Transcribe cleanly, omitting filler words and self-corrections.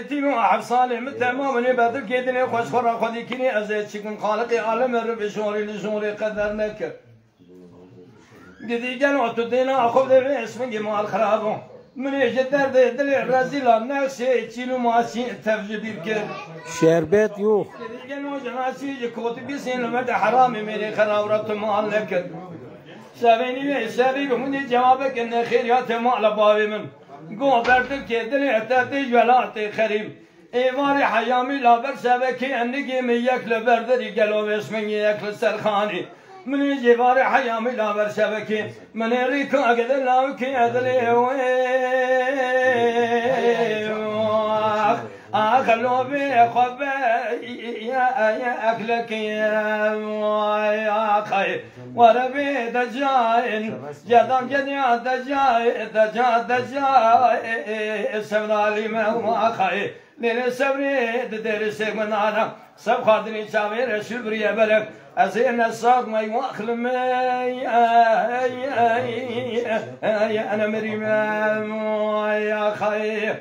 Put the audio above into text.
تيمو حفصالي متمام من بدر كيدني خوش خورا خودي كني ازيد شكن خالقي عالم الرب شوري لشوري قدرنك ديدي جنو تدينا اخو دي اسم جمال خرابو من يجدر دلي رزيلا نفسي تشيلو ماشي تفجبير كده شربت يوخ ديدي جنو جناسي جكوت بيسين لمد حرامي ميري خراورت مالك سبيني سبي بمني جوابك ان خيريات مال بابي من قو بردك دلي اتاتي جلاتي خريم ايواري حيامي لا برسبكي انك ميك لبردري قالوا اسمي ياكل سرخاني من جواري حيامي لا برسبكي من ريكو اقدر لاوكي ادلي اخلو بي خبي يا اكلك يا خي وربي دجاين جدام جديا دجاي سمنالي ما خي لين سبري درس من انا سب خاطري شامي رسول بريا بلك ازين الصاد ما يواخل يا انا مريم يا خي